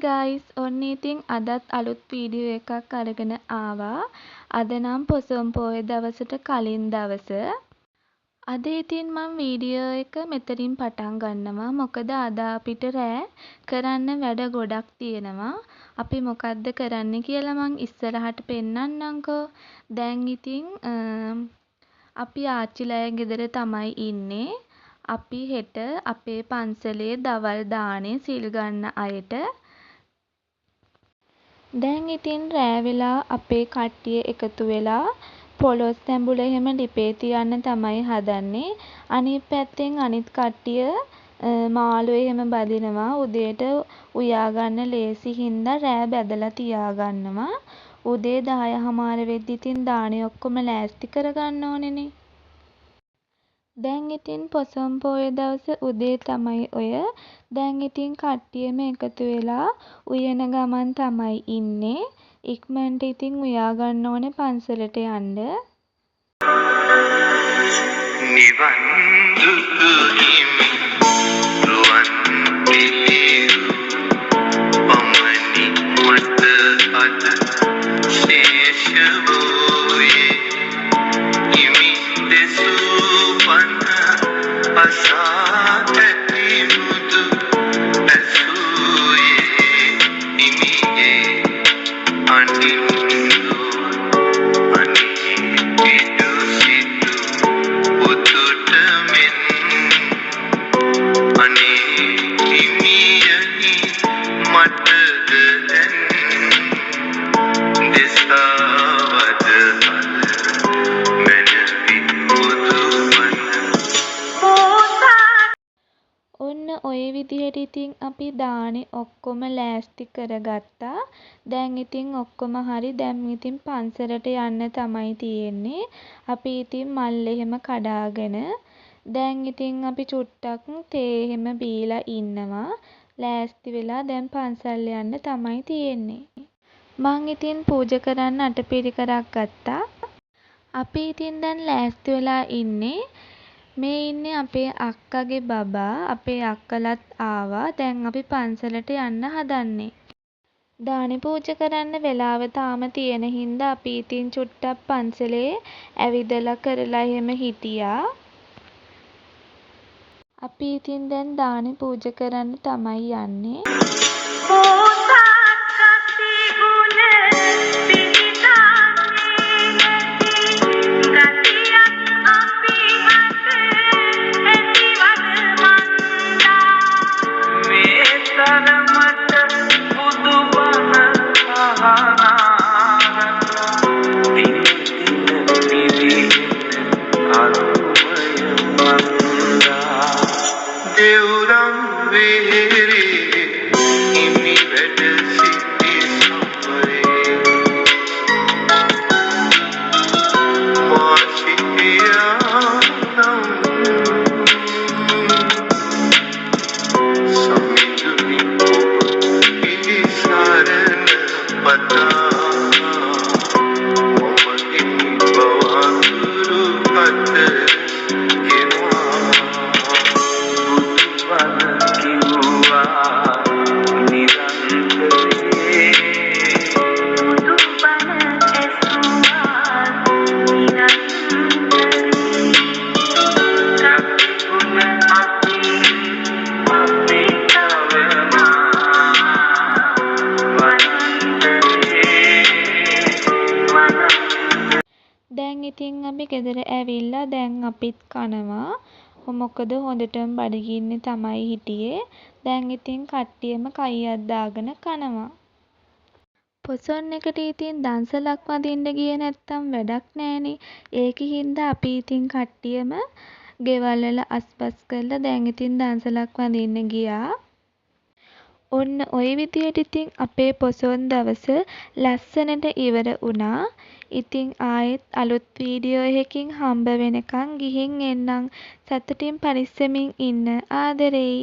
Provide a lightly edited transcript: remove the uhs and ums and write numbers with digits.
guys, ඔන්න ඉතින් අදත් අලුත් වීඩියෝ එකක් අරගෙන ආවා. අද නම් පොසොන් පෝය දවසට කලින් දවස. අද ඉතින් මම වීඩියෝ එක මෙතනින් පටන් ගන්නවා. මොකද අද අපිට රෑ කරන්න වැඩ ගොඩක් තියෙනවා. අපි මොකද්ද කරන්න කියලා මං ඉස්සරහට පෙන්නන්නම්කෝ. දැන් ඉතින් අපි ආච්චිලා ගෙදර තමයි ඉන්නේ. අපි හෙට අපේ පන්සලේ දවල් දානේ සිල් ගන්න අයට දැන් ඉතින් රෑ වෙලා අපේ කට්ටිය එකතු වෙලා පොලොස් තැඹුල එහෙම ලිපේ තියන්න තමයි හදන්නේ. අනිත් පැත්තෙන් අනිත් කට්ටිය මාළු එහෙම බදිනවා. උදේට උයා ගන්න ලේසි හින්දා රෑ බැදලා තියා ගන්නවා. උදේ 10:00 වෙද්දි ඉතින් දානේ ඔක්කොම ලෑස්ති කරගන්න ඕනේනේ. දැන් ඉතින් පොසොන් පෝය දවස උදේ තමයි ඔය. දැන් ඉතින් කට්ටියම එකතු වෙලා උයන ගමන් තමයි ඉන්නේ. ඉක්මනට ඉතින් උයා ගන්න ඕනේ පන්සලට යන්න. නිවන් දුටු හිමි රුවන් පිළිරු පමණි මට අද ශේෂ වූයේ හිමි දෙසූ පන අසා ඇති මුදු ඇසූයේ හිමියේ අනින්දු අනිහිටු සිටු උතුට මෙන් අනේ හිමියනි මටද දැන් දෙසවද ඔන්න ඔය විදිහට ඉතින් අපි දානේ ඔක්කොම ලෑස්ති කරගත්තා. දැන් ඉතින් ඔක්කොම හරි. දැන් ඉතින් පන්සලට යන්න තමයි තියෙන්නේ. අපි ඉතින් මල් එහෙම කඩාගෙන දැන් ඉතින් අපි චුට්ටක් තේ එහෙම බීලා ඉන්නවා. ලෑස්ති වෙලා දැන් පන්සල් යන්න තමයි තියෙන්නේ. මං ඉතින් පූජා කරන්න අටපිරිකරක් ගත්තා. අපි ඉතින් දැන් ලෑස්ති වෙලා ඉන්නේ. මේ ඉන්නේ අපේ අක්කගේ බබා. අපේ අක්කලත් ආවා. දැන් අපි පන්සලට යන්න හදන්නේ. දානේ පූජා කරන්න වෙලාව තාම තියෙන හින්දා අපි ඉතින් චුට්ටක් පන්සලේ ඇවිදලා කරලා එහෙම හිටියා. අපි ඉතින් දැන් දානේ පූජා කරන්න තමයි යන්නේ. දැන් ඉතින් අපි ගෙදර ඇවිල්ලා දැන් අපිත් කනවා. මොකද හොඳටම බඩගින්නේ තමයි හිටියේ. දැන් ඉතින් කට්ටියම කයියක් දාගෙන කනවා. පොසොන් එකට ඉතින් දන්සලක් වදින්න ගියේ නැත්තම් වැඩක් නෑනේ. ඒකින්ද අපි ඉතින් කට්ටියම ගෙවල් වල අස්පස් කරලා දැන් ඉතින් දන්සලක් වදින්න ගියා. ඔන්න ඔය විදියට ඉතින් අපේ පොසොන් දවස ලස්සනට ඉවර වුණා. ඉතින් ආයෙත් අලුත් වීඩියෝ එකකින් හම්බ වෙනකන් ගිහින් එන්නම්. සතුටින් පරිස්සමින් ඉන්න. ආදරෙයි.